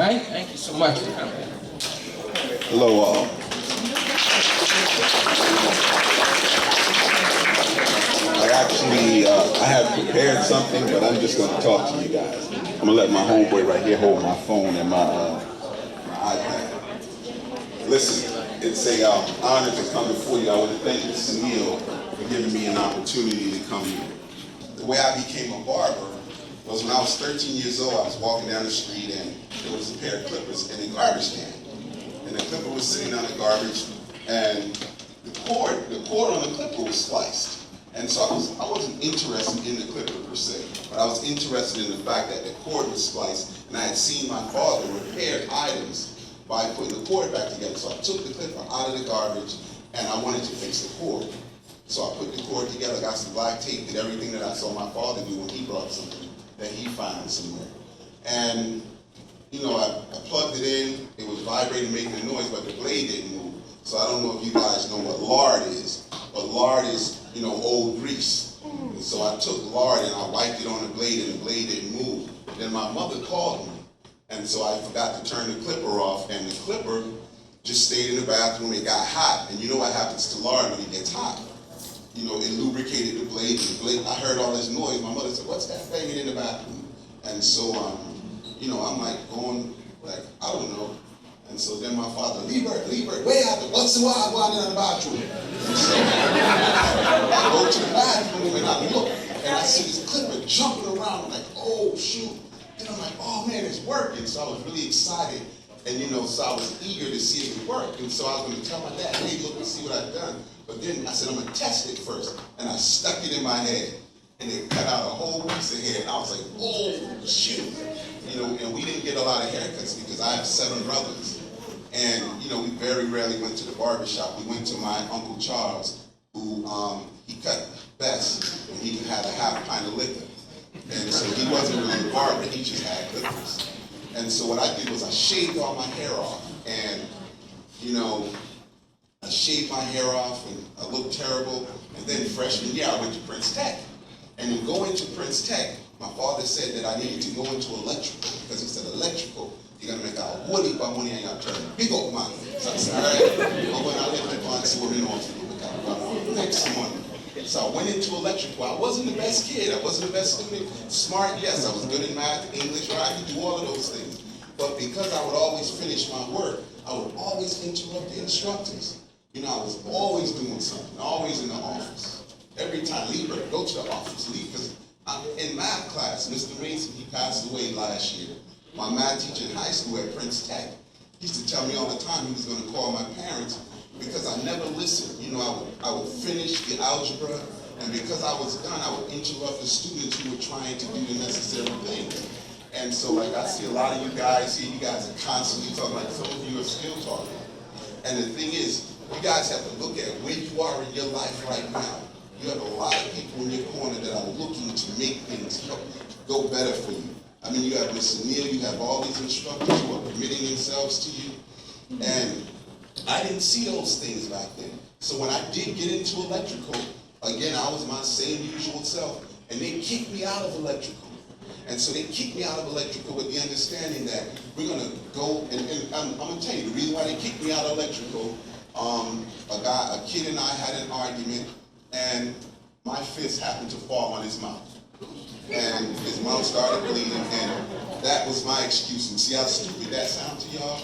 right, thank you so much for coming. Hello, all. I have prepared something, but I'm just going to talk to you guys. I'm going to let my homeboy right here hold my phone and my iPad. Listen, it's an honor to come before you. I want to thank Mr. Neal for giving me an opportunity to come here. The way I became a barber was when I was 13 years old. I was walking down the street and there was a pair of clippers in a garbage can. And the clipper was sitting on the garbage, and the cord on the clipper was spliced. And so I wasn't interested in the clipper per se, but I was interested in the fact that the cord was spliced, and I had seen my father repair items by putting the cord back together. So I took the clipper out of the garbage, and I wanted to fix the cord. So I put the cord together, got some black tape, did everything that I saw my father do when he brought something that he found somewhere. And you know, I plugged it in, it was vibrating, making a noise, but the blade didn't move. So I don't know if you guys know what lard is, but lard is, you know, old grease. And so I took lard and I wiped it on the blade, and the blade didn't move. Then my mother called me, and so I forgot to turn the clipper off, and the clipper just stayed in the bathroom. It got hot, and you know what happens to lard when it gets hot. You know, it lubricated the blade, and the blade, I heard all this noise. My mother said, "What's that banging in the bathroom?" And so, you know, I'm like going, like, I don't know. And so then my father, leave her, where are you? What's the wild one in the bathroom? And so I go to the bathroom and I look, and I see this clipper jumping around. I'm like, oh, shoot. Then I'm like, oh, man, it's working. So I was really excited. And, you know, so I was eager to see if it worked. And so I was going to tell my dad, hey, look and see what I've done. But then I said, I'm going to test it first. And I stuck it in my head. And it cut out a whole piece of hair. And I was like, oh, shoot. You know, and we didn't get a lot of haircuts because I have 7 brothers. And, you know, we very rarely went to the barber shop. We went to my Uncle Charles, who he cut best, and he had a half pint of liquor. And so he wasn't really a barber, he just had clippers. And so what I did was I shaved all my hair off. And, you know, I shaved my hair off and I looked terrible. And then freshman year, I went to Prince Tech. And in going to Prince Tech, my father said that I needed to go into electrical, because he said electrical, you're gonna make a whole heap of money and you're gonna turn big old money. So I said, all right. But when I lived in Barnesville, we know to make some money. So I went into electrical. I wasn't the best kid. I wasn't the best student. Smart, yes. I was good in math, English, right? I could do all of those things. But because I would always finish my work, I would always interrupt the instructors. You know, I was always doing something, always in the office. Every time, leave, go to the office, leave. Because in math class, Mr. Mason, he passed away last year. My math teacher in high school at Prince Tech, he used to tell me all the time he was going to call my parents because I never listened. You know, I would finish the algebra, and because I was done, I would interrupt the students who were trying to do the necessary things. And so, like, I see a lot of you guys here, you guys are constantly talking, like some of you are still talking. And the thing is, you guys have to look at where you are in your life right now. You have a lot of people in your corner that are looking to make things go better for you. I mean, you have Mr. Neal, you have all these instructors who are committing themselves to you. And I didn't see those things back then. So when I did get into electrical, again, I was my same usual self. And they kicked me out of electrical. And so they kicked me out of electrical with the understanding that we're going to go, and I'm going to tell you, the reason why they kicked me out of electrical, a kid and I had an argument, and my fist happened to fall on his mouth. And his mouth started bleeding, and that was my excuse. And see how stupid that sounds to y'all?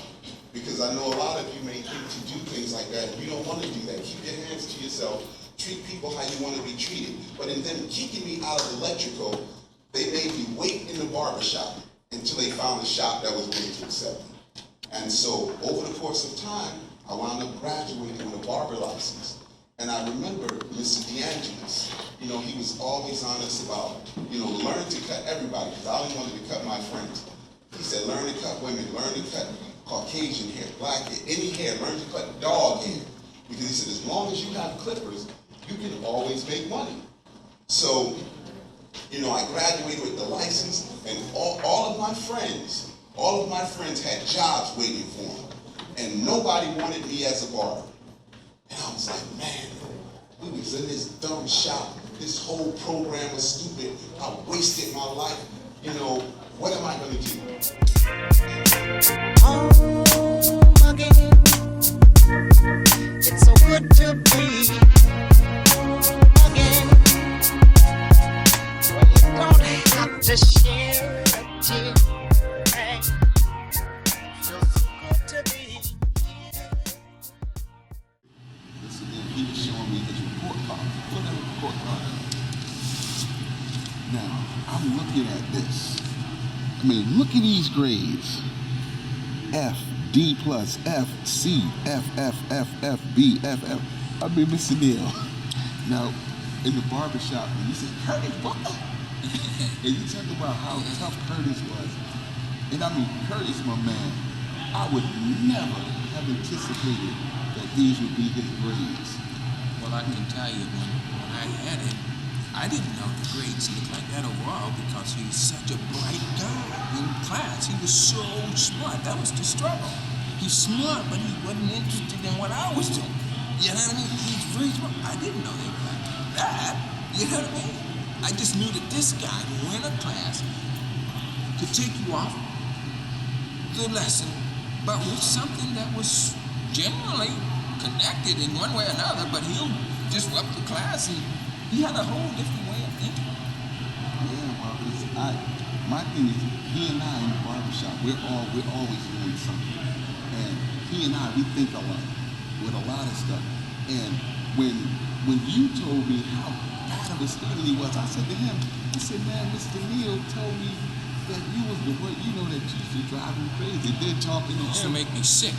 Because I know a lot of you may think to do things like that. You don't want to do that. Keep your hands to yourself. Treat people how you want to be treated. But in them kicking me out of electrical, they made me wait in the barber shop until they found a shop that was willing to accept me. And so over the course of time, I wound up graduating with a barber license. And I remember Mr. DeAngelis, you know, he was always honest about, you know, learn to cut everybody, because I only wanted to cut my friends. He said, learn to cut women, learn to cut Caucasian hair, black hair, any hair, learn to cut dog hair. Because he said, as long as you have clippers, you can always make money. So, you know, I graduated with the license, and all of my friends had jobs waiting for them. And nobody wanted me as a barber. And I was like, man, we was in this dumb shop. This whole program was stupid. I wasted my life, you know, What am I going to do? Home again. It's so good to be home again. Where you don't have to share a tear. Feels so good to be. Listen, he was showing me his report card. Pull that report card up. Now, I'm looking at this. I mean, look at these grades. F, D plus, F, C, F, F, F, F, B, F, F. I mean, Mr. Neal. Now, in the barbershop, when you say, Curtis, what? And you talk about how tough Curtis was. And I mean, Curtis, my man, I would never have anticipated that these would be his grades. Well, I can tell you, when I had him, I didn't know the grades looked like that overall because he's such a bright guy in class. He was so smart. That was the struggle. He's smart, but he wasn't interested in what I was doing. You know what I mean? He's very smart. I didn't know they were like that. You know what I mean? I just knew that this guy who in a class could take you off the lesson, but with something that was generally connected in one way or another, but he'll disrupt the class, and he had a whole different way of thinking. Yeah, well, my thing is, he and I in the barbershop, we're always doing something. And he and I, we think alike with a lot of stuff. And when you told me how bad of a student he was, I said to him, I said, man, Mr. Neal told me that you was the one, you know, that used to drive him crazy. They're talking to him. It used to make me sick.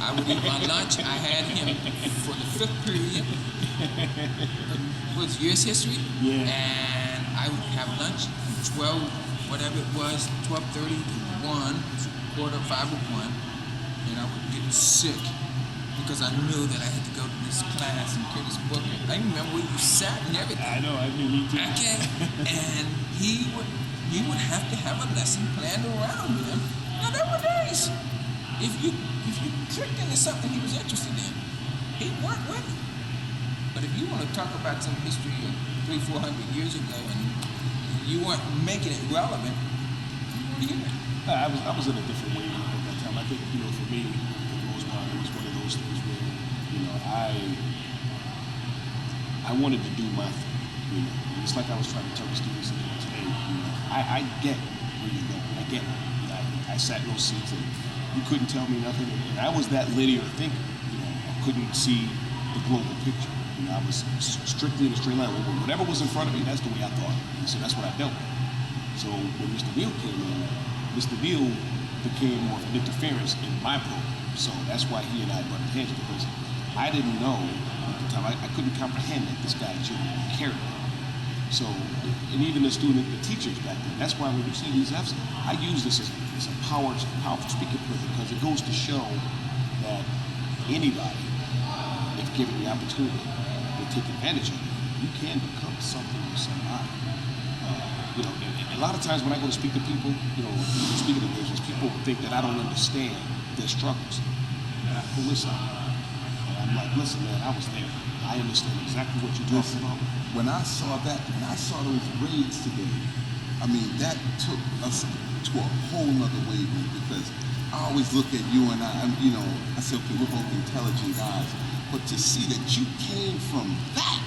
I would eat my lunch. I had him for the 5th period. Was U.S. history? Yeah. And I would have lunch from 12, whatever it was, 12:30 to 1, quarter, 5 or 1, and I would get sick because I knew that I had to go to this class in Curtis Booker. I remember where you sat and everything. I know, I knew me too. Okay. And he would have to have a lesson planned around him. Now there were days. If you tricked into something he was interested in, he'd work with it. But if you want to talk about some history of 300-400 years ago and you weren't making it relevant, I was in a different way at that time. I think, for me, for the most part, it was one of those things where, I wanted to do my thing. It's like I was trying to tell the students today. I get where you're going. I get it. I sat in those seats and you couldn't tell me nothing. And I was that linear thinker. I couldn't see the global picture. I was strictly in a straight line. Whatever was in front of me, that's the way I thought. And so that's what I dealt with. So when Mr. Neal came in, Mr. Neal became more of an interference in my program. So that's why he and I butted heads, because I didn't know at the time, I couldn't comprehend that this guy genuinely cared about me. So, and even the teachers back then, that's why when you see these F's, I use this as a powerful speaking point, because it goes to show that anybody, if given the opportunity, will take advantage of it. You can become something or somebody. A lot of times when I go to speak to people, speaking engagements, people think that I don't understand their struggles. But listen, I'm like, listen, man, I was there. I understand exactly what you're talking about. When I saw those grades today, I mean, that took us to a whole nother wavelength, because I always look at you and I said, okay, we're both intelligent guys, but to see that you came from that,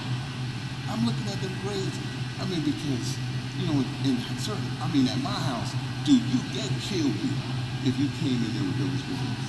I'm looking at the grades. I mean, because, at my house, dude, they'd kill you if you came in there with those grades.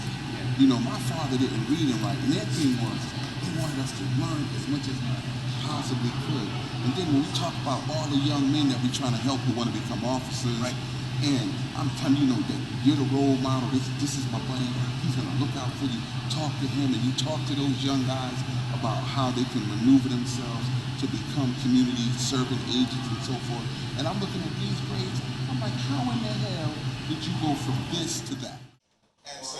My father didn't read and write, and their thing was, they wanted us to learn as much as we possibly could. And then when we talk about all the young men that we're trying to help who want to become officers, right? And I'm telling you, that you're the role model. This is my buddy. He's gonna look out for you. Talk to him, and you talk to those young guys about how they can maneuver themselves to become community servant agents and so forth. And I'm looking at these grades. I'm like, how in the hell did you go from this to that? And so,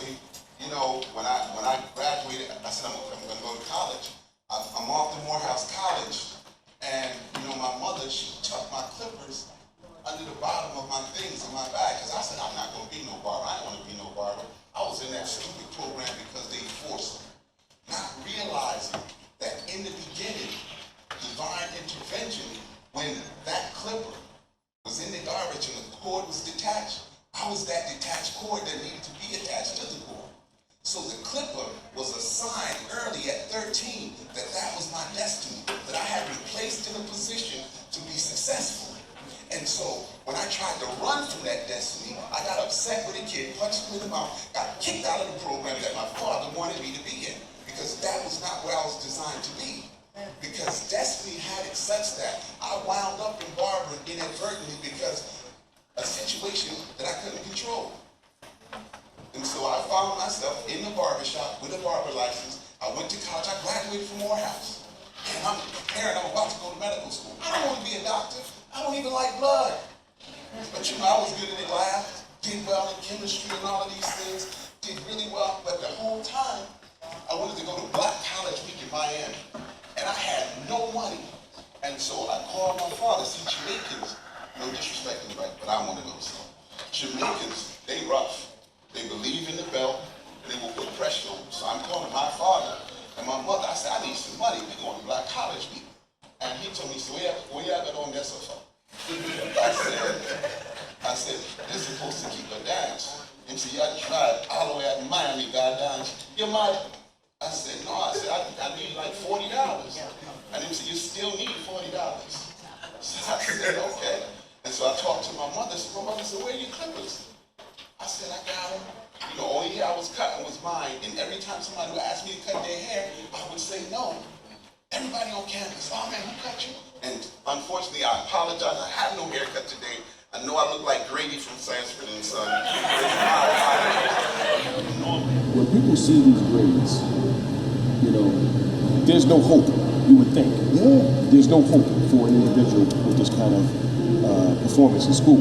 when I graduated, I said I'm gonna go to college. I'm off to Morehouse College, and my mother, she tucked my clippers under the bottom of my things in my bag, because I said, I'm not going to be no barber. I didn't want to be no barber. I was in that stupid program because they forced me. Not realizing that in the beginning, divine intervention, when that clipper was in the garbage and the cord was detached, early at 13 that that was my destiny, that I had been placed in a position to be successful. And so when I tried to run from that destiny, I got upset with a kid, punched him in the mouth, got kicked out of the program that my father wanted me to be in, because that was not what I was designed to be. Because destiny had it such that I wound up in barbering inadvertently because a situation that I couldn't control. And so I found myself in the barbershop with a barber license. I went to college. I graduated from Morehouse. And I'm prepared. I'm about to go to medical school. I don't want to be a doctor. I don't even like blood. But you know, I was good in the lab, did well in chemistry and all of these things, did really well. But the whole time, I wanted to go to Black College Week in Miami. And I had no money. And so I called my father. See, Jamaicans, no disrespect to anybody, but I'm one of those. Jamaicans, they rough. They believe in the belt, and they will put pressure on them. So I'm calling my father and my mother. I said, I need some money. We're going to Black College Week. And he told me, so where y'all got on that so far? I said, this is supposed to keep a dance. And so y'all tried all the way out in Miami, got down. Your mother? I said, no. I said, I need like $40. And he said, you still need $40. So I said, okay. And so I talked to my mother. So my mother said, where are your clippers? I said, I got them. You know, only hair I was cutting was mine. And every time somebody would ask me to cut their hair, I would say no. Everybody on campus, oh man, who cut you? And unfortunately, I apologize. I have no haircut today. I know I look like Grady from Sanford and Son. When people see these grades, you know, there's no hope, you would think. Yeah. There's no hope for an individual with this kind of performance in school.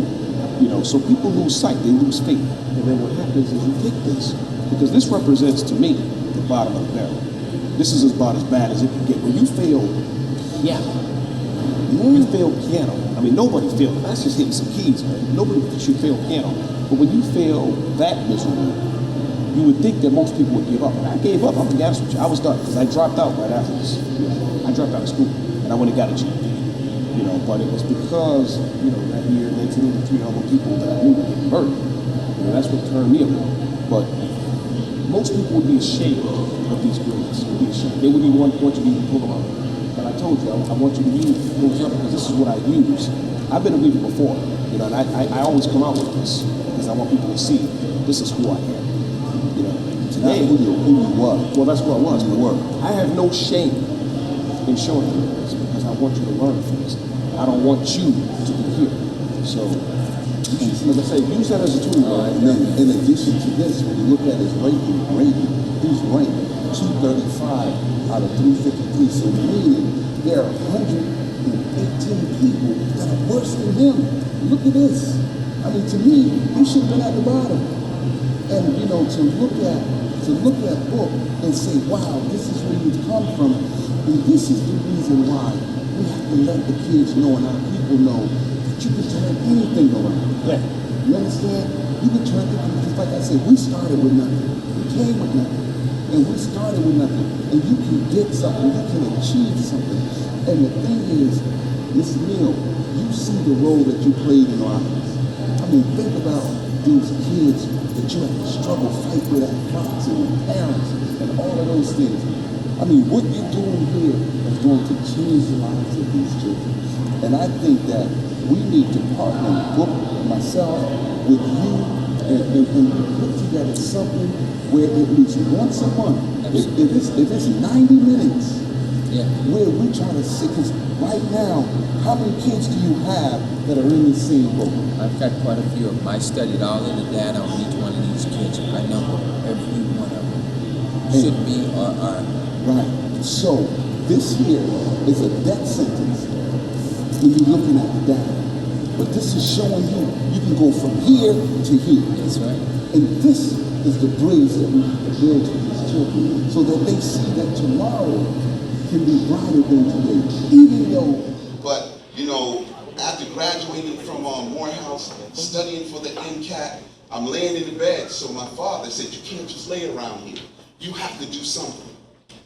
You know, so people lose sight, they lose faith. And then what happens is you take this, because this represents to me the bottom of the barrel. This is about as bad as it can get. When you fail piano, you fail piano. I mean, nobody failed. That's just hitting some keys, man. Nobody should fail piano. But when you fail that miserably, you would think that most people would give up. And I gave up. I'm gonna be honest with you. I was done because I dropped out right after this. I dropped out of school and I went and got a GED. You know, but it was because, you know, that year, 1983 other people that I knew were getting murdered. You know, that's what turned me around. But most people would be ashamed of these grades. Would be ashamed. They wouldn't even want you to even pull them out. But I told you, I want you to use those up because this is what I use. I've been a Weaver before, you know, and I always come out with this because I want people to see this is who I am. You know, today, who you were. Well, that's who I was. You were. I have no shame in showing you this because I want you to learn from this. I don't want you to be here. So, like I say, use that as a tool. Right? And then, in addition to this, when you look at his rating, he's ranked 235 out of 353. So meaning there are 118 people that are worse than him. Look at this. I mean, to me, you should have been at the bottom. And you know, to look at book and say, wow, this is where you've come from, and this is the reason why we have to let the kids know and our people know that you can turn anything around. Yeah. You understand? You can turn it, just like I said, we started with nothing. We came with nothing. And we started with nothing. And you can get something, you can achieve something. And the thing is, Mr. Neal, you see the role that you played in lives. I mean, think about these kids that you have to struggle, fight with at fronts and with parents and all of those things. I mean, what you're doing here is going to change the lives of these children. And I think that we need to partner, Book, myself, with you, and put together something where at least once a month, if it's 90 minutes, where we try to see, because right now, how many kids do you have that are in the same book? I've got quite a few of them. I studied all of the data on each one of these kids. I know what every one of them should be or are. Right. So this here is a death sentence when you're looking at the data. But this is showing you can go from here to here. That's right. And this is the bridge that we have to build to these children so that they see that tomorrow can be brighter than today. Even though. But, you know, after graduating from Morehouse, studying for the MCAT, I'm laying in the bed. So my father said, you can't just lay around here. You have to do something.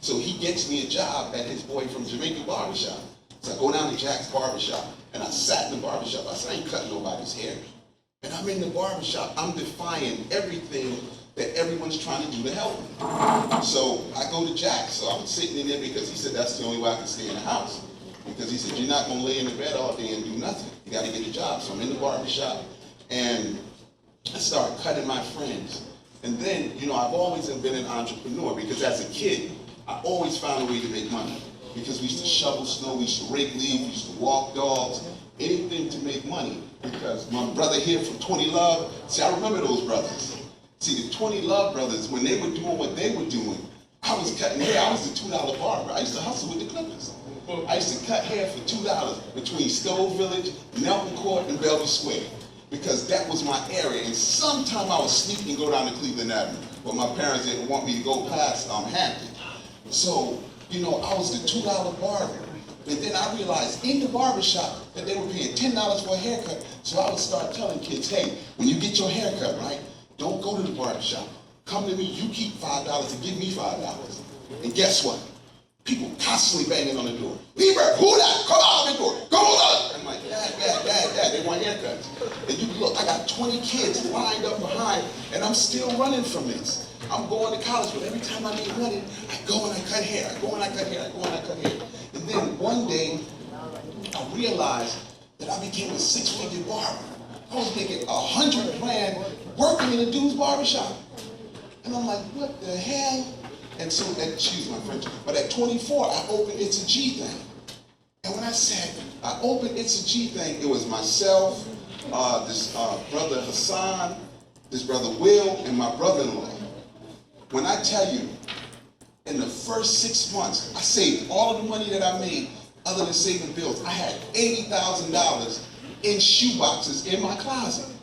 So he gets me a job at his boy from Jamaica barbershop. So I go down to Jack's barbershop, and I sat in the barbershop. I said, I ain't cutting nobody's hair. And I'm in the barbershop. I'm defying everything that everyone's trying to do to help me. So I go to Jack. So I'm sitting in there because he said that's the only way I can stay in the house. Because he said, you're not going to lay in the bed all day and do nothing. You got to get a job. So I'm in the barbershop, and I start cutting my friends. And then, you know, I've always been an entrepreneur because as a kid, I always found a way to make money. Because we used to shovel snow, we used to rake leaves, we used to walk dogs, anything to make money. Because my brother here from 20 Love, see, I remember those brothers. See, the 20 Love brothers, when they were doing what they were doing, I was cutting hair. I was the $2 barber. I used to hustle with the clippers. I used to cut hair for $2 between Stowe Village, Nelton Court, and Bellevue Square. Because that was my area. And sometime I would sneak and go down to Cleveland Avenue. But my parents didn't want me to go past Hampton. So, you know, I was the $2 barber. And then I realized in the barbershop that they were paying $10 for a haircut. So I would start telling kids, hey, when you get your haircut, right, don't go to the barbershop. Come to me, you keep $5 and give me $5. And guess what? People constantly banging on the door. Weaver, who that? Come out the door. Come on. I'm like, Dad, they want haircuts. And you look, I got 20 kids lined up behind, and I'm still running from this. I'm going to college, but every time I make money, I go and I cut hair. I go and I cut hair. I go and I cut hair. And then one day, I realized that I became a six-figure barber. I was making $100 grand working in a dude's barbershop. And I'm like, what the hell? And so, excuse my French, but at 24, I opened It's a G Thing. And when I said I opened It's a G Thing, it was myself, this brother Hassan, this brother Will, and my brother-in-law. When I tell you, in the first 6 months, I saved all of the money that I made, other than saving bills. I had $80,000 in shoe boxes in my closet.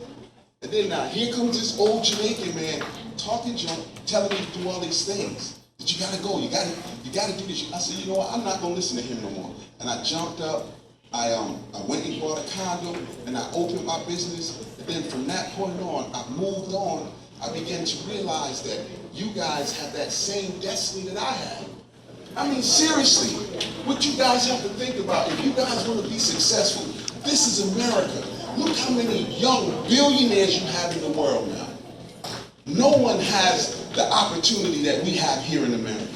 And then now, here comes this old Jamaican man talking junk, telling me to do all these things. That you gotta go, you gotta do this. I said, you know what, I'm not gonna listen to him no more. And I jumped up, I went and bought a condo, and I opened my business. And then from that point on, I moved on. I began to realize that you guys have that same destiny that I had. I mean, seriously, what you guys have to think about, if you guys want to be successful, this is America. Look how many young billionaires you have in the world now. No one has the opportunity that we have here in America.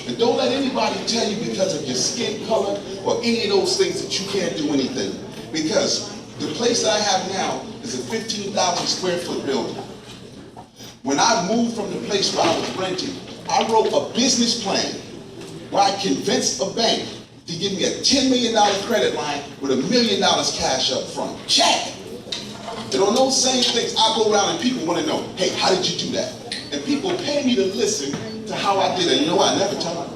And don't let anybody tell you because of your skin color or any of those things that you can't do anything. Because the place that I have now is a 15,000 square foot building. When I moved from the place where I was renting, I wrote a business plan where I convinced a bank to give me a $10 million credit line with $1 million cash up front. Check! And on those same things, I go around and people want to know, hey, how did you do that? And people pay me to listen to how I did it. You know what? I never talk.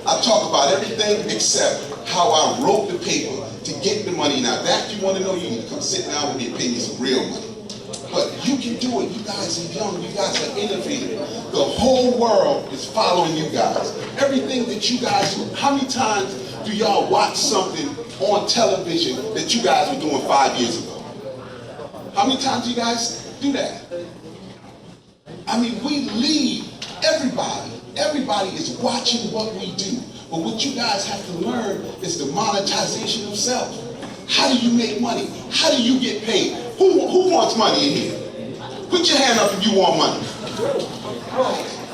I talk about everything except how I wrote the paper to get the money. Now, that you want to know, you need to come sit down with me and pay me some real money. But you can do it. You guys are young. You guys are innovative. The whole world is following you guys. Everything that you guys do. How many times do y'all watch something on television that you guys were doing 5 years ago? How many times do you guys do that? I mean, we lead everybody. Everybody is watching what we do. But what you guys have to learn is the monetization of self. How do you make money? How do you get paid? Who wants money in here? Put your hand up if you want money.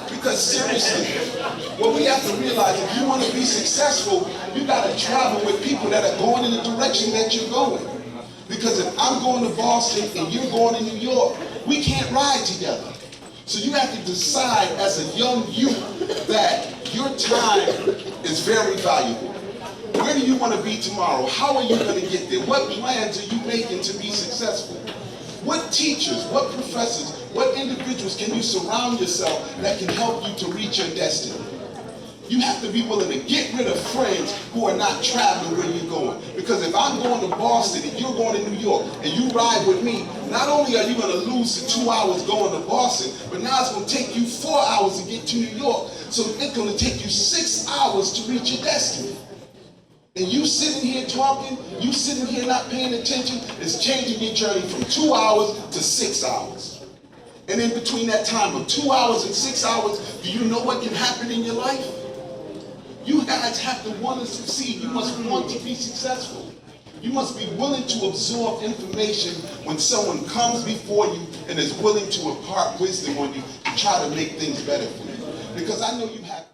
Because seriously, what we have to realize, if you want to be successful, you got to travel with people that are going in the direction that you're going. Because if I'm going to Boston and you're going to New York, we can't ride together. So you have to decide as a young youth that your time is very valuable. Where do you want to be tomorrow? How are you going to get there? What plans are you making to be successful? What teachers, what professors, what individuals can you surround yourself that can help you to reach your destiny? You have to be willing to get rid of friends who are not traveling where you're going. Because if I'm going to Boston and you're going to New York and you ride with me, not only are you going to lose the 2 hours going to Boston, but now it's going to take you 4 hours to get to New York. So it's going to take you 6 hours to reach your destiny. And you sitting here talking, you sitting here not paying attention, is changing your journey from 2 hours to 6 hours. And in between that time of 2 hours and 6 hours, do you know what can happen in your life? You guys have to want to succeed. You must want to be successful. You must be willing to absorb information when someone comes before you and is willing to impart wisdom on you to try to make things better for you. Because I know you have.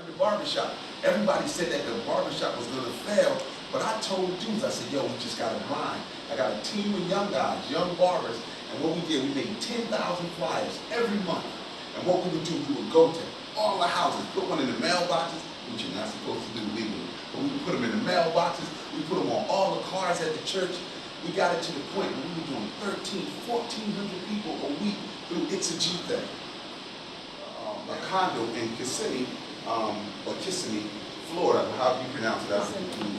The barbershop. Everybody said that the barbershop was going to fail, but I told the dudes, I said, yo, we just got to grind. I got a team of young guys, young barbers, and what we did, we made 10,000 flyers every month. And what we would do, we would go to all the houses, put one in the mailboxes, which you're not supposed to do legally, but we would put them in the mailboxes, we put them on all the cars at the church. We got it to the point where we were doing 1,400 people a week through Insitute, a condo in Kissimmee, or Kissimmee, Florida, however you pronounce it.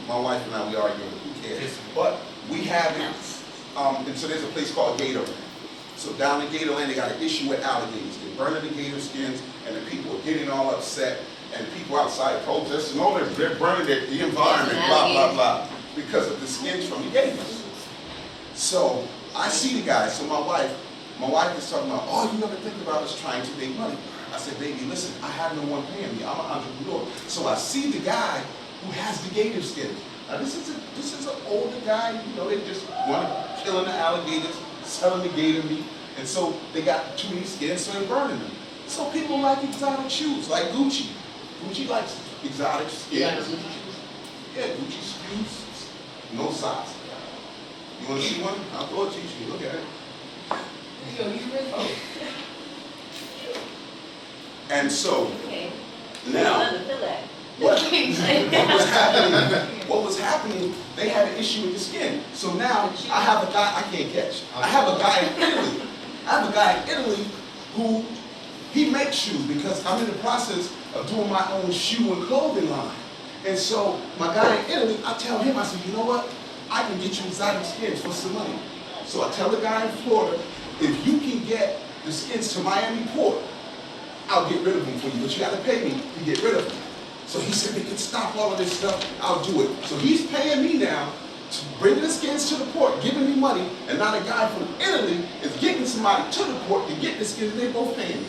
My wife and I, we argue, who cares? But we have it, and so there's a place called Gatorland. So down in Gatorland, they got an issue with alligators. They're burning the gator skins, and the people are getting all upset, and people outside protesting, oh, they're burning the environment, blah, blah, blah, because of the skins from the gators. So I see the guy, so my wife is talking about, all you ever think about is trying to make money. I said, baby, listen, I have no one paying me. I'm an entrepreneur. So I see the guy who has the gator skins. Now this is an older guy, you know, they just want to killing the alligators, selling the gator meat, and so they got too many skins, so they're burning them. So people like exotic shoes, like Gucci. Gucci likes exotic skins. You got Gucci shoes? Yeah, Gucci shoes, no socks. You want to see one? I'll go teach you. Look at it. Yo, you really? And so Okay. now, what was happening, they had an issue with the skin. So now I have a guy I can't catch. I have a guy in Italy. I have a guy in Italy who he makes shoes because I'm in the process of doing my own shoe and clothing line. And so my guy in Italy, I tell him, I said, you know what? I can get you exotic skins for some money. So I tell the guy in Florida, if you can get the skins to Miami Port, I'll get rid of them for you, but you gotta pay me to get rid of them. So he said, we can stop all of this stuff, I'll do it. So he's paying me now to bring the skins to the port, giving me money, and now the guy from Italy is getting somebody to the port to get the skins, and they both paying me.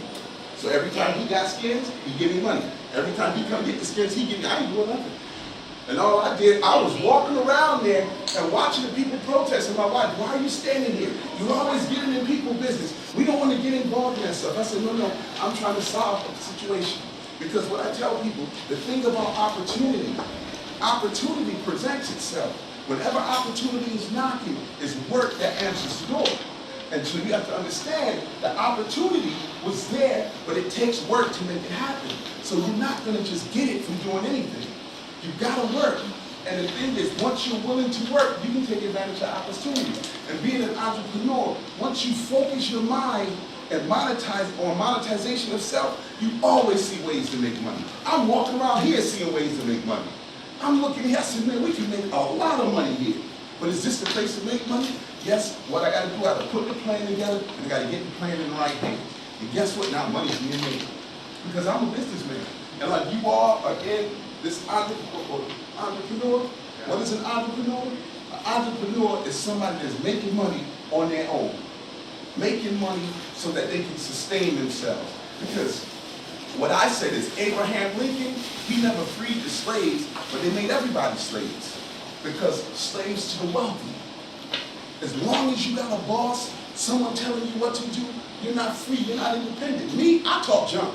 So every time he got skins, he give me money. Every time he come get the skins, he give me, I ain't doing nothing. And all I did, I was walking around there and watching the people protest, and my wife, why are you standing here? You're always getting in people's business. We don't want to get involved in that stuff. I said, no, I'm trying to solve the situation. Because what I tell people, the thing about opportunity presents itself. Whenever opportunity is knocking, it's work that answers the door. And so you have to understand that opportunity was there, but it takes work to make it happen. So you're not going to just get it from doing anything. You gotta work. And the thing is, once you're willing to work, you can take advantage of opportunities. And being an entrepreneur, once you focus your mind and monetization of self, you always see ways to make money. I'm walking around here seeing ways to make money. I'm looking here, I said, man, we can make a lot of money here. But is this the place to make money? Yes, what I gotta do, I gotta put the plan together, and I gotta get the plan in the right hands. And guess what? Now money's being made. Because I'm a businessman. And like you all are in this entrepreneur. What is an entrepreneur? An entrepreneur is somebody that's making money on their own. Making money so that they can sustain themselves. Because what I said is Abraham Lincoln, he never freed the slaves, but they made everybody slaves. Because slaves to the wealthy. As long as you got a boss, someone telling you what to do, you're not free, you're not independent. Me, I talk junk.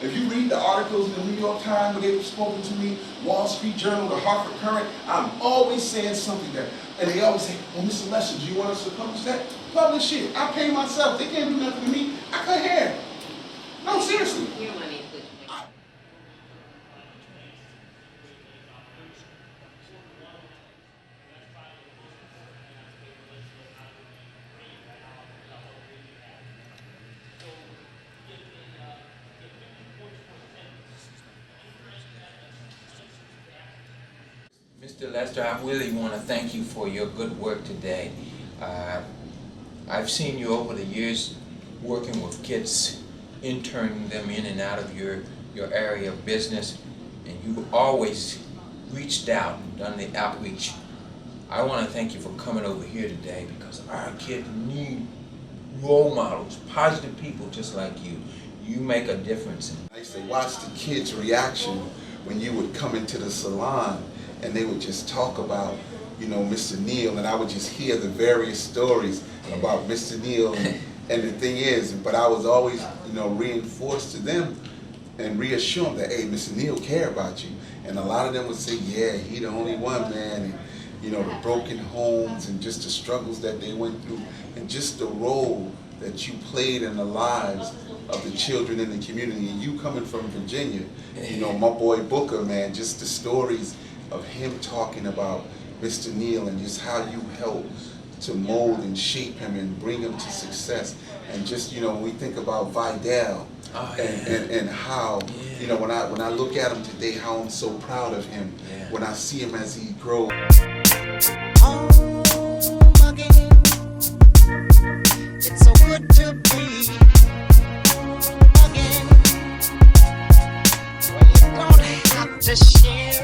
If you read the articles in the New York Times where they've spoken to me, Wall Street Journal, the Hartford Current, I'm always saying something there. And they always say, well, Mr. Lester, do you want us to publish that? Publish it. I pay myself. They can't do nothing to me. I cut hair. No, seriously. Your money, please. Mr. Lester, I really want to thank you for your good work today. I've seen you over the years working with kids, interning them in and out of your area of business, and you've always reached out and done the outreach. I want to thank you for coming over here today because our kids need role models, positive people just like you. You make a difference. I used to watch the kids' reaction when you would come into the salon and they would just talk about, Mr. Neal, and I would just hear the various stories about Mr. Neal. And the thing is, but I was always, reinforced to them and reassure them that, hey, Mr. Neal care about you. And a lot of them would say, yeah, he the only one, man. And, the broken homes and just the struggles that they went through and just the role that you played in the lives of the children in the community. And you coming from Virginia, my boy Booker, man, just the stories of him talking about Mr. Neal and just how you helped to mold and shape him and bring him to success. And just, when we think about Vidal and how, when I look at him today, how I'm so proud of him, when I see him as he grows. Home again. It's so good to be again. Well, you don't have to share